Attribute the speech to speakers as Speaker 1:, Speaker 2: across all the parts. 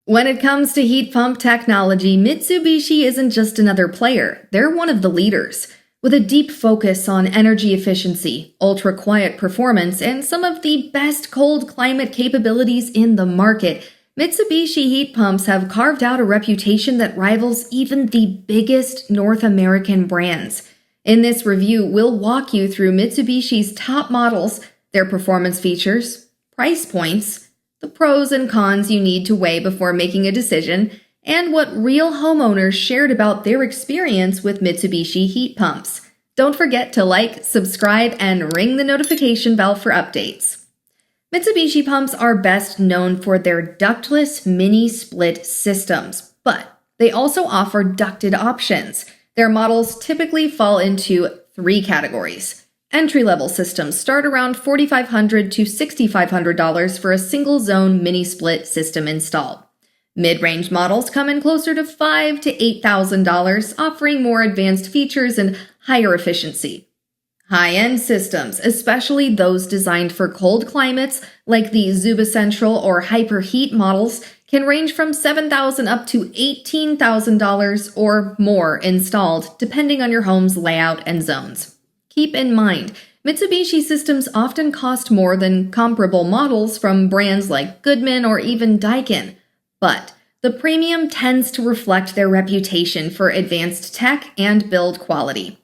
Speaker 1: When it comes to heat pump technology, Mitsubishi isn't just another player, they're one of the leaders. With a deep focus on energy efficiency, ultra-quiet performance, and some of the best cold climate capabilities in the market, Mitsubishi heat pumps have carved out a reputation that rivals even the biggest North American brands. In this review, we'll walk you through Mitsubishi's top models, their performance features, price points, the pros and cons you need to weigh before making a decision, and what real homeowners shared about their experience with Mitsubishi heat pumps. Don't forget to like, subscribe, and ring the notification bell for updates. Mitsubishi pumps are best known for their ductless mini-split systems, but they also offer ducted options. Their models typically fall into three categories. Entry-level systems start around $4,500 to $6,500 for a single-zone mini-split system installed. Mid-range models come in closer to $5,000 to $8,000, offering more advanced features and higher efficiency. High-end systems, especially those designed for cold climates like the Zuba Central or Hyperheat models, can range from $7,000 up to $18,000 or more installed, depending on your home's layout and zones. Keep in mind, Mitsubishi systems often cost more than comparable models from brands like Goodman or even Daikin, but the premium tends to reflect their reputation for advanced tech and build quality.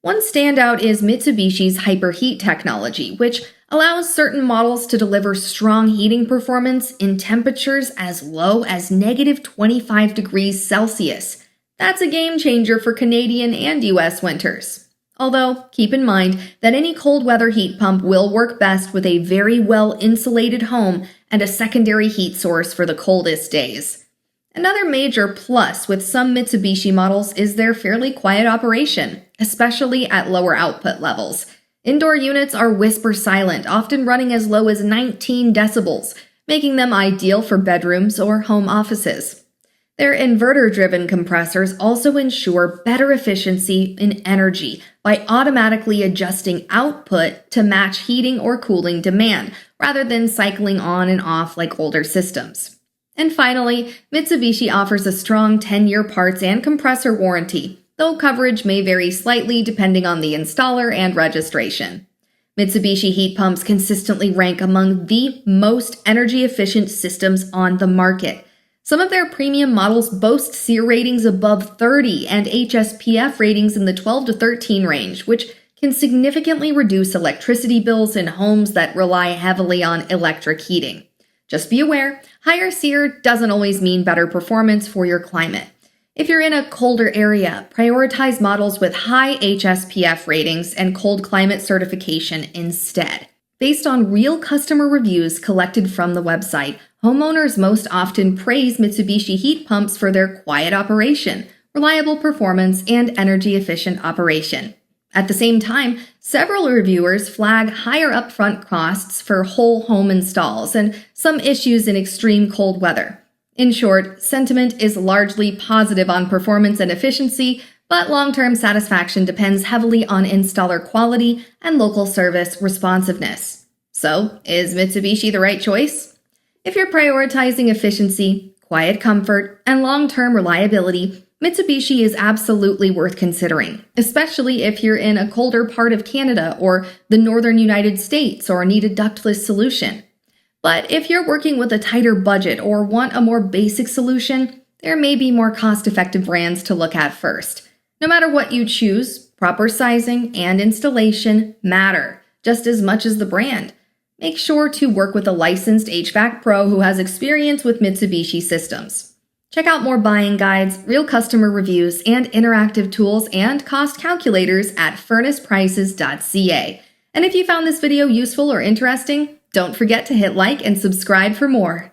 Speaker 1: One standout is Mitsubishi's Hyperheat technology, which allows certain models to deliver strong heating performance in temperatures as low as -25 degrees Celsius. That's a game changer for Canadian and US winters. Although, keep in mind that any cold weather heat pump will work best with a very well-insulated home and a secondary heat source for the coldest days. Another major plus with some Mitsubishi models is their fairly quiet operation, especially at lower output levels. Indoor units are whisper silent, often running as low as 19 decibels, making them ideal for bedrooms or home offices. Their inverter-driven compressors also ensure better efficiency in energy by automatically adjusting output to match heating or cooling demand, rather than cycling on and off like older systems. And finally, Mitsubishi offers a strong 10-year parts and compressor warranty, though coverage may vary slightly depending on the installer and registration. Mitsubishi heat pumps consistently rank among the most energy-efficient systems on the market. Some of their premium models boast SEER ratings above 30 and HSPF ratings in the 12 to 13 range, which can significantly reduce electricity bills in homes that rely heavily on electric heating. Just be aware, higher SEER doesn't always mean better performance for your climate. If you're in a colder area, prioritize models with high HSPF ratings and cold climate certification instead. Based on real customer reviews collected from the website, homeowners most often praise Mitsubishi heat pumps for their quiet operation, reliable performance, and energy-efficient operation. At the same time, several reviewers flag higher upfront costs for whole home installs and some issues in extreme cold weather. In short, sentiment is largely positive on performance and efficiency, but long-term satisfaction depends heavily on installer quality and local service responsiveness. So, is Mitsubishi the right choice? If you're prioritizing efficiency, quiet comfort, and long-term reliability, Mitsubishi is absolutely worth considering, especially if you're in a colder part of Canada or the northern United States or need a ductless solution. But if you're working with a tighter budget or want a more basic solution, there may be more cost-effective brands to look at first. No matter what you choose, proper sizing and installation matter just as much as the brand. Make sure to work with a licensed HVAC pro who has experience with Mitsubishi systems. Check out more buying guides, real customer reviews, and interactive tools and cost calculators at FurnacePrices.ca. And if you found this video useful or interesting, don't forget to hit like and subscribe for more.